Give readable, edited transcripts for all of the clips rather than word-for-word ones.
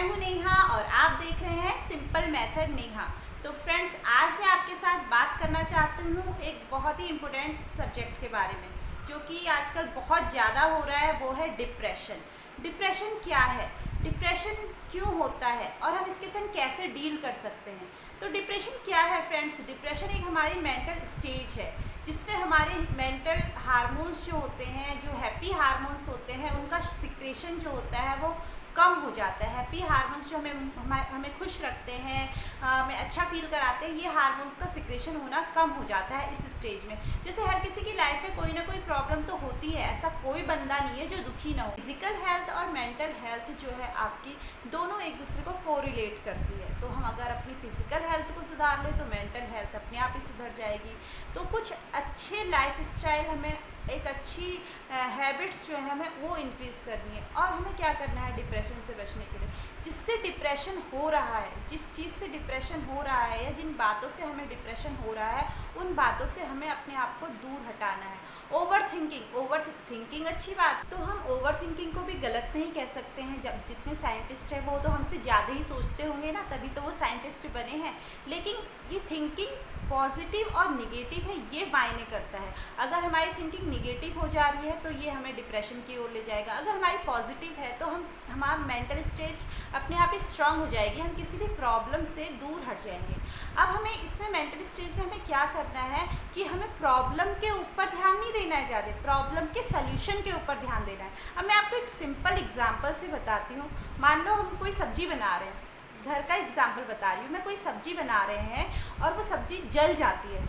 हूँ नेहा और आप देख रहे हैं सिंपल मेथड नेहा। तो फ्रेंड्स, आज मैं आपके साथ बात करना चाहती हूँ एक बहुत ही इम्पोर्टेंट सब्जेक्ट के बारे में, जो कि आजकल बहुत ज़्यादा हो रहा है। वो है डिप्रेशन। डिप्रेशन क्या है, डिप्रेशन क्यों होता है और हम इसके संग कैसे डील कर सकते हैं। तो डिप्रेशन क्या है फ्रेंड्स? डिप्रेशन एक हमारी मेंटल स्टेज है जिसमें हमारे मेंटल हार्मोन्स जो होते हैं, जो हैप्पी हार्मोन्स होते हैं, उनका सिक्रेशन जो होता है वो कम हो जाता है। हैप्पी हार्मोन्स जो हमें खुश रखते हैं, हमें अच्छा फील कराते हैं, ये हार्मोन्स का सिक्रेशन होना कम हो जाता है इस स्टेज में। जैसे हर किसी की लाइफ में कोई ना कोई प्रॉब्लम तो होती है, ऐसा कोई बंदा नहीं है जो दुखी ना हो। फिजिकल हेल्थ और मेंटल हेल्थ जो है आपकी, दोनों एक दूसरे को कोरिलेट करती है। तो हम अगर अपनी फिजिकल हेल्थ को सुधार लें तो मेंटल हेल्थ अपने आप ही सुधर जाएगी। तो कुछ अच्छे लाइफ स्टाइल, हमें एक अच्छी हैबिट्स जो है हमें वो इंक्रीज़ करनी है। और हमें क्या करना है डिप्रेशन से बचने के लिए? जिससे डिप्रेशन हो रहा है, जिस चीज़ से डिप्रेशन हो रहा है या जिन बातों से हमें डिप्रेशन हो रहा है, उन बातों से हमें अपने आप को दूर हटाना है। ओवर थिंकिंग अच्छी बात, तो हम ओवर थिंकिंग को भी गलत नहीं कह सकते हैं। जब जितने साइंटिस्ट हैं वो तो हमसे ज़्यादा ही सोचते होंगे ना, तभी तो वो साइंटिस्ट बने हैं। लेकिन ये थिंकिंग पॉजिटिव और निगेटिव है, ये मायने करता है। अगर हमारी थिंकिंग निगेटिव हो जा रही है तो ये हमें डिप्रेशन की ओर ले जाएगा। अगर हमारी पॉजिटिव है तो हमारा मेंटल स्टेज अपने आप ही स्ट्रांग हो जाएगी, हम किसी भी प्रॉब्लम से दूर हट जाएंगे। अब हमें इसमें मेंटल स्टेज में हमें क्या करना है कि हमें प्रॉब्लम के ऊपर ध्यान नहीं देना है ज़्यादा, प्रॉब्लम के सल्यूशन के ऊपर ध्यान देना है। अब मैं आपको एक सिंपल एग्जाम्पल से बताती हूँ। मान लो हम कोई सब्जी बना रहे हैं, घर का एग्जाम्पल बता रही हूँ मैं। कोई सब्जी बना रहे हैं और वो सब्जी जल जाती है,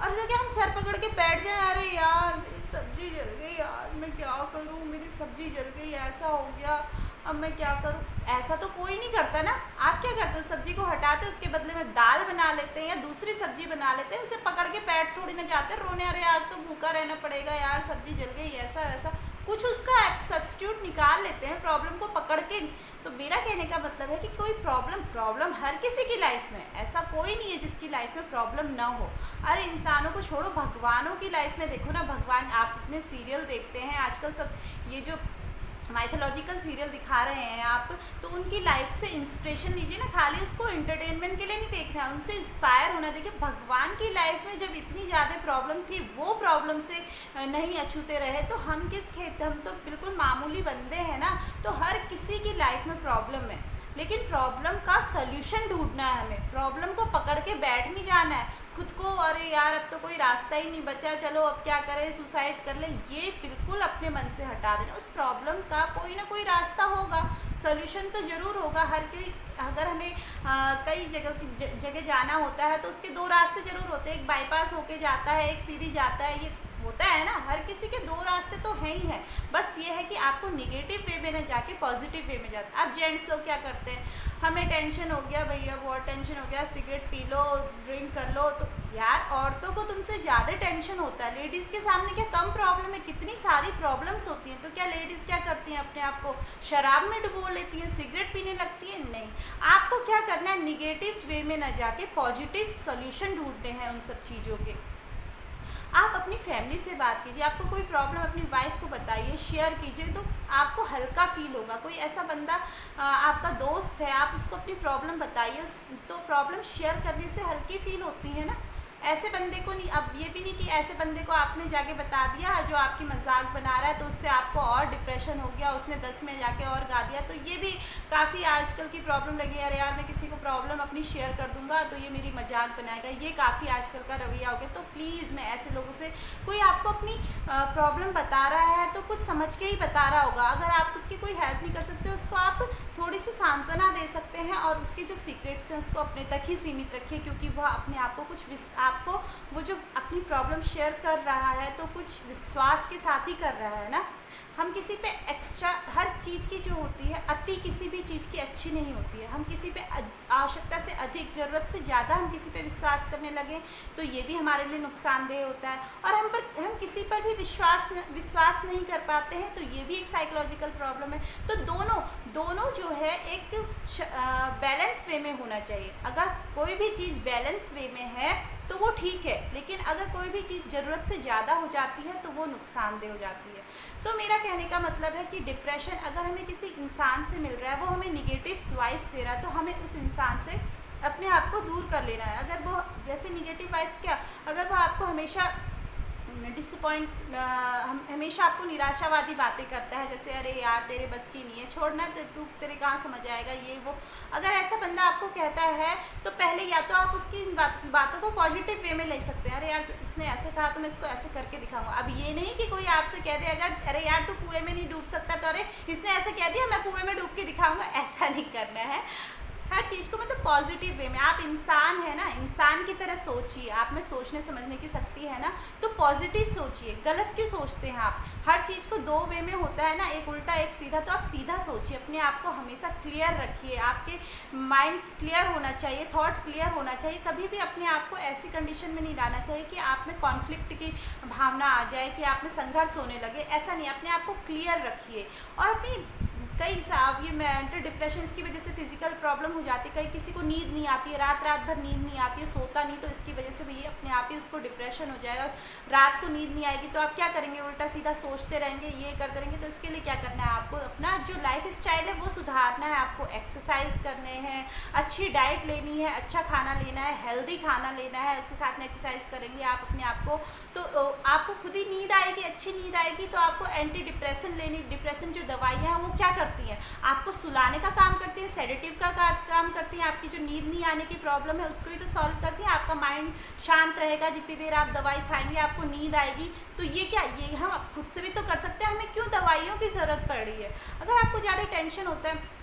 और जगह हम सर पकड़ के बैठ जाए, अरे यार मेरी सब्जी जल गई, यार मैं क्या करूँ, मेरी सब्जी जल गई, ऐसा हो गया, अब मैं क्या करूँ। ऐसा तो कोई नहीं करता ना। आप क्या करते हो? सब्जी को हटाते हो, उसके बदले में दाल बना लेते हैं या दूसरी सब्जी बना लेते हैं। उसे पकड़ के बैठ थोड़ी ना जाते रोने, अरे आज तो भूखा रहना पड़ेगा यार, सब्जी जल गई, ऐसा वैसा कुछ उसका सब्स्टिट्यूट निकाल लेते हैं प्रॉब्लम को पकड़ के। तो मेरा कहने का मतलब है कि कोई प्रॉब्लम हर किसी की लाइफ में, ऐसा कोई नहीं है जिसकी लाइफ में प्रॉब्लम ना हो। अरे इंसानों को छोड़ो, भगवानों की लाइफ में देखो ना। भगवान, आप इतने सीरियल देखते हैं आजकल, सब ये जो माइथोलॉजिकल सीरियल दिखा रहे हैं आप, तो उनकी लाइफ से इंस्पिरेशन लीजिए ना। खाली उसको एंटरटेनमेंट के लिए नहीं देख रहे हैं, उनसे इंस्पायर होना। देखिए भगवान की लाइफ में जब इतनी ज़्यादा प्रॉब्लम थी, वो प्रॉब्लम से नहीं अछूते रहे, तो हम किस खेत, हम तो बिल्कुल मामूली बंदे हैं ना। तो हर किसी की लाइफ में प्रॉब्लम है, लेकिन प्रॉब्लम का सल्यूशन ढूंढना है हमें। प्रॉब्लम को पकड़ के बैठ नहीं जाना है खुद को, अरे यार अब तो कोई रास्ता ही नहीं बचा, चलो अब क्या करें, सुसाइड कर ले। ये बिल्कुल अपने मन से हटा देना। उस प्रॉब्लम का कोई ना कोई रास्ता होगा, सॉल्यूशन तो ज़रूर होगा। हर कोई, अगर हमें कई जगह जाना होता है तो उसके दो रास्ते ज़रूर होते हैं। एक बाईपास होके जाता है, एक सीधी जाता है, ये होता है ना। हर किसी के दो रास्ते तो हैं ही हैं। बस ये है कि आपको निगेटिव वे में न जाके पॉजिटिव वे में जाते। अब जेंट्स लोग क्या करते हैं, हमें टेंशन हो गया भैया, बहुत टेंशन हो गया, सिगरेट पी लो, ड्रिंक कर लो। तो यार औरतों को तुमसे ज़्यादा टेंशन होता है। लेडीज़ के सामने क्या कम प्रॉब्लम है? कितनी सारी प्रॉब्लम्स होती हैं। तो क्या लेडीज़ क्या करती हैं, अपने आप को शराब में डुबो लेती हैं, सिगरेट पीने लगती हैं? नहीं। आपको क्या करना है, निगेटिव वे में न जाके पॉजिटिव सोल्यूशन ढूंढने हैं उन सब चीज़ों के। आप अपनी फैमिली से बात कीजिए, आपको कोई प्रॉब्लम अपनी वाइफ को बताइए, शेयर कीजिए, तो आपको हल्का फील होगा। कोई ऐसा बंदा आपका दोस्त है, आप उसको अपनी प्रॉब्लम बताइए, तो प्रॉब्लम शेयर करने से हल्की फील होती है ना। ऐसे बंदे को नहीं, अब ये भी नहीं कि ऐसे बंदे को आपने जाके बता दिया जो आपकी मजाक बना रहा है, तो उससे आपको और डिप्रेशन हो गया, उसने 10 में जाके और गा दिया। तो ये भी काफ़ी आजकल की प्रॉब्लम लगी है। अरे यार मैं किसी को प्रॉब्लम अपनी शेयर कर दूंगा तो ये मेरी मजाक बनाएगा, ये काफ़ी आजकल का रवैया हो गया। तो प्लीज़ मैं ऐसे लोगों से, कोई आपको अपनी प्रॉब्लम बता रहा है तो कुछ समझ के ही बता रहा होगा। अगर आप उसकी कोई हेल्प नहीं कर सकते, उसको आप थोड़ी सी सांत्वना दे सकते हैं और उसके जो सीक्रेट्स हैं उसको अपने तक ही सीमित रखिए, क्योंकि वह अपने आप को आपको वो जो अपनी प्रॉब्लम शेयर कर रहा है तो कुछ विश्वास के साथ ही कर रहा है ना। हम किसी पे एक्स्ट्रा, हर चीज़ की जो होती है, अति किसी भी चीज़ की अच्छी नहीं होती है। हम किसी पे आवश्यकता से अधिक, ज़रूरत से ज़्यादा हम किसी पे विश्वास करने लगे तो ये भी हमारे लिए नुकसानदेह होता है। और हम किसी पर भी विश्वास नहीं कर पाते हैं, तो ये भी एक साइकोलॉजिकल प्रॉब्लम है। तो दोनों जो है एक बैलेंस वे में होना चाहिए। अगर कोई भी चीज़ बैलेंस वे में है तो वो ठीक है, लेकिन अगर कोई भी चीज़ ज़रूरत से ज़्यादा हो जाती है तो वो नुकसानदेह हो जाती है। तो मेरा कहने का मतलब है कि डिप्रेशन अगर हमें किसी इंसान से मिल रहा है, वो हमें निगेटिव वाइब्स दे रहा है, तो हमें उस इंसान से अपने आप को दूर कर लेना है। अगर वो जैसे निगेटिव वाइब्स क्या, अगर वो आपको हमेशा हमेशा आपको निराशावादी बातें करता है, जैसे अरे यार तेरे बस की नहीं है, छोड़ना तो तू, तेरे कहाँ समझ आएगा, ये वो, अगर ऐसा बंदा आपको कहता है तो पहले या तो आप उसकी बातों को पॉजिटिव वे में ले सकते हैं। अरे यार तो इसने ऐसे कहा तो मैं इसको ऐसे करके दिखाऊंगा। अब ये नहीं कि कोई आपसे कह दे अगर अरे यार तू कुएं में नहीं डूब सकता, तो अरे इसने ऐसे कह दिया मैं कुएं में डूब के दिखाऊंगा, ऐसा नहीं करना है। हर चीज़ को मतलब पॉजिटिव वे में, आप इंसान है ना, इंसान की तरह सोचिए, आप में सोचने समझने की शक्ति है ना, तो पॉजिटिव सोचिए। गलत क्यों सोचते हैं आप? हर चीज़ को दो वे में होता है ना, एक उल्टा एक सीधा, तो आप सीधा सोचिए, अपने आप को हमेशा क्लियर रखिए, आपके माइंड क्लियर होना चाहिए, थॉट क्लियर होना चाहिए। कभी भी अपने आप को ऐसी कंडीशन में नहीं लाना चाहिए कि आप में कॉन्फ्लिक्ट की भावना आ जाए, कि आप में संघर्ष होने लगे, ऐसा नहीं। अपने आप को क्लियर रखिए। और अपनी कई साहब ये मेंटल डिप्रेशन की वजह से फिजिकल प्रॉब्लम हो जाती है, कहीं किसी को नींद नहीं आती है, रात रात भर नींद नहीं आती है, सोता नहीं, तो इसकी वजह से भी अपने आप ही उसको डिप्रेशन हो जाएगा। रात को नींद नहीं आएगी तो आप क्या करेंगे, उल्टा सीधा सोचते रहेंगे, ये करते रहेंगे। तो इसके लिए क्या करना है, आपको अपना जो लाइफ स्टाइल है वो सुधारना है, आपको एक्सरसाइज करने हैं, अच्छी डाइट लेनी है, अच्छा खाना लेना है, हेल्दी खाना लेना है, उसके साथ में एक्सरसाइज करेंगे आप अपने आप को, तो आपको खुद ही नींद आएगी, अच्छी नींद आएगी। तो आपको एंटी डिप्रेशन लेनी, डिप्रेशन जो दवाइयाँ हैं वो क्या करती हैं, आपको सुलाने का काम करती है, सेडेटिव का काम करती हैं, आपकी जो नींद नहीं आने की प्रॉब्लम है उसको ही तो सॉल्व करती है। आपका माइंड शांत रहेगा, जितनी देर आप दवाई खाएंगे आपको नींद आएगी। तो ये क्या, ये हम खुद से भी तो कर सकते हैं, हमें क्यों दवाइयों की ज़रूरत पड़ रही है? अगर आपको ज़्यादा टेंशन होता है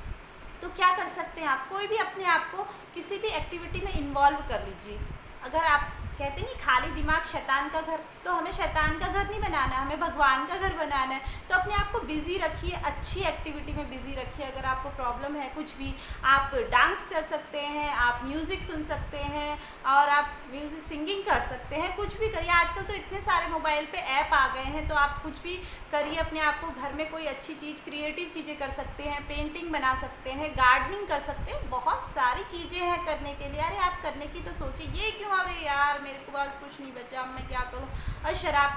तो क्या कर सकते हैं आप, कोई भी अपने आप को किसी भी एक्टिविटी में इन्वॉल्व कर लीजिए। अगर आप कहते नहीं खाली दिमाग शैतान का घर, तो हमें शैतान का घर नहीं बनाना है, हमें भगवान का घर बनाना है। तो अपने आप को बिज़ी रखिए, अच्छी एक्टिविटी में बिज़ी रखिए। अगर आपको प्रॉब्लम है कुछ भी, आप डांस कर सकते हैं, आप म्यूज़िक सुन सकते हैं, और आप म्यूज़िक सिंगिंग कर सकते हैं, कुछ भी करिए। आजकल तो इतने सारे मोबाइल पे ऐप आ गए हैं, तो आप कुछ भी करिए अपने आप को। घर में कोई अच्छी चीज़, क्रिएटिव चीज़ें कर सकते हैं, पेंटिंग बना सकते हैं, गार्डनिंग कर सकते हैं, बहुत सारी चीज़ें हैं करने के लिए। अरे आप करने की तो सोचिए, ये क्यों अरे यार मेरे को पास कुछ नहीं बचा, अब मैं क्या करूँ, और शराब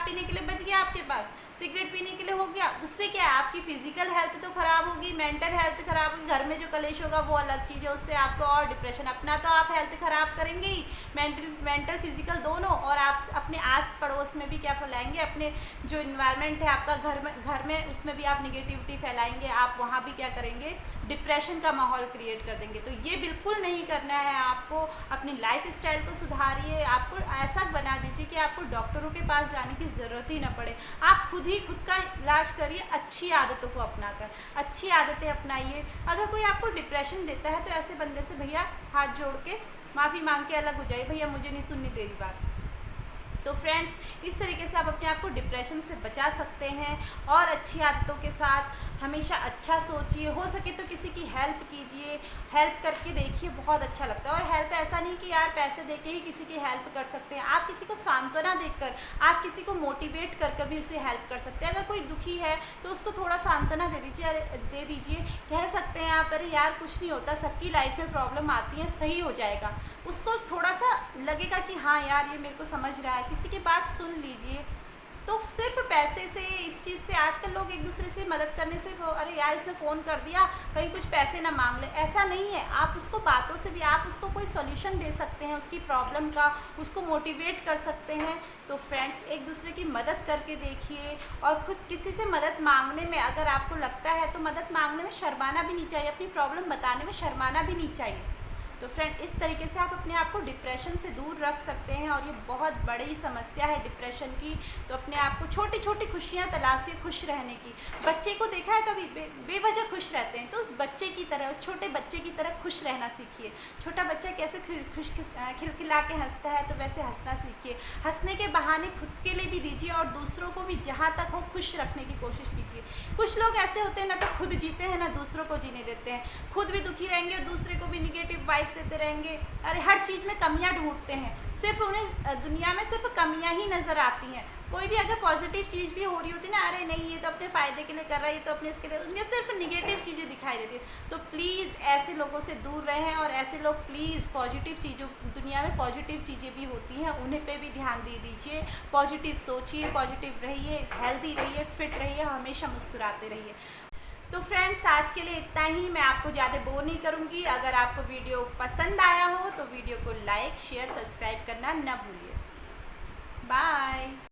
पीने के लिए बच गया आपके पास, सिगरेट पीने के लिए हो गया, उससे क्या है, आपकी फिजिकल हेल्थ तो ख़राब होगी, मेंटल हेल्थ ख़राब होगी, घर में जो कलेश होगा वो अलग चीज़ है, उससे आपको और डिप्रेशन। अपना तो आप हेल्थ ख़राब करेंगे ही, मेंटल फिजिकल दोनों, और आप अपने आस पड़ोस में भी क्या फैलाएंगे, अपने जो इन्वायरमेंट है आपका घर में उसमें भी आप निगेटिविटी फैलाएंगे, आप वहाँ भी क्या करेंगे, डिप्रेशन का माहौल क्रिएट कर देंगे। तो ये बिल्कुल नहीं करना है आपको। अपनी लाइफ स्टाइल को सुधारिए, आपको ऐसा बना दीजिए कि आपको डॉक्टरों के पास जाने की ज़रूरत ही ना पड़े, आप खुद ही खुद का इलाज करिए, अच्छी आदतों को अपनाकर, अच्छी आदतें अपनाइए। अगर कोई आपको डिप्रेशन देता है तो ऐसे बंदे से भैया हाथ जोड़ के माफ़ी मांग के अलग हो जाइए, भैया मुझे नहीं सुननी तेरी बात। तो फ्रेंड्स, इस तरीके से आप अपने आप को डिप्रेशन से बचा सकते हैं, और अच्छी आदतों के साथ हमेशा अच्छा सोचिए। हो सके तो किसी की हेल्प कीजिए, हेल्प करके देखिए, बहुत अच्छा लगता है। और हेल्प ऐसा नहीं कि यार पैसे देके ही किसी की हेल्प कर सकते हैं, आप किसी को सांत्वना देकर, आप किसी को मोटिवेट कर भी उसे हेल्प कर सकते हैं। अगर कोई दुखी है तो उसको थोड़ा सांत्वना दे दीजिए, कह सकते हैं आप अरे यार कुछ नहीं होता, सबकी लाइफ में प्रॉब्लम आती है, सही हो जाएगा। उसको थोड़ा सा लगेगा कि हाँ यार ये मेरे को समझ रहा है, किसी की बात सुन लीजिए। तो सिर्फ पैसे से, इस चीज़ से, आजकल लोग एक दूसरे से मदद करने से अरे यार इसने फ़ोन कर दिया कहीं कुछ पैसे ना मांग ले, ऐसा नहीं है। आप उसको बातों से भी, आप उसको कोई सॉल्यूशन दे सकते हैं उसकी प्रॉब्लम का, उसको मोटिवेट कर सकते हैं। तो फ्रेंड्स, एक दूसरे की मदद करके देखिए, और खुद किसी से मदद मांगने में अगर आपको लगता है तो मदद मांगने में शर्माना भी नहीं चाहिए, अपनी प्रॉब्लम बताने में शर्माना भी नहीं चाहिए। तो फ्रेंड, इस तरीके से आप अपने आप को डिप्रेशन से दूर रख सकते हैं, और ये बहुत बड़ी समस्या है डिप्रेशन की। तो अपने आप को छोटी छोटी खुशियाँ तलाशिए, खुश रहने की। बच्चे को देखा है कभी बेवजह खुश रहते हैं, तो उस बच्चे की तरह, छोटे बच्चे की तरह खुश रहना सीखिए। छोटा बच्चा कैसे खिलखिला के हंसता है, तो वैसे हंसना सीखिए। हंसने के बहाने खुद के लिए भी दीजिए, और दूसरों को भी जहाँ तक हो खुश रखने की कोशिश कीजिए। कुछ लोग ऐसे होते हैं ना तो खुद जीते हैं ना दूसरों को जीने देते हैं, खुद भी दुखी रहेंगे और दूसरे को भी निगेटिव वाइब्स वाइब्स देते रहेंगे, अरे हर चीज़ में कमियां ढूंढते हैं, सिर्फ उन्हें दुनिया में सिर्फ कमियां ही नज़र आती हैं। कोई भी अगर पॉजिटिव चीज़ भी हो रही होती है ना, अरे नहीं ये तो अपने फ़ायदे के लिए कर रहा है, ये तो अपने इसके लिए, उनके सिर्फ निगेटिव चीज़ें दिखाई देती है। तो प्लीज़ ऐसे लोगों से दूर रहें, और ऐसे लोग प्लीज़ पॉजिटिव चीज़ों, दुनिया में पॉजिटिव चीज़ें भी होती हैं, उन्हें पे भी ध्यान दे दीजिए। पॉजिटिव सोचिए, पॉजिटिव रहिए, हेल्दी रहिए, फिट रहिए, हमेशा मुस्कुराते रहिए। तो फ्रेंड्स आज के लिए इतना ही, मैं आपको ज़्यादा बोर नहीं करूँगी। अगर आपको वीडियो पसंद आया हो तो वीडियो को लाइक शेयर सब्सक्राइब करना ना भूलिए। बाय।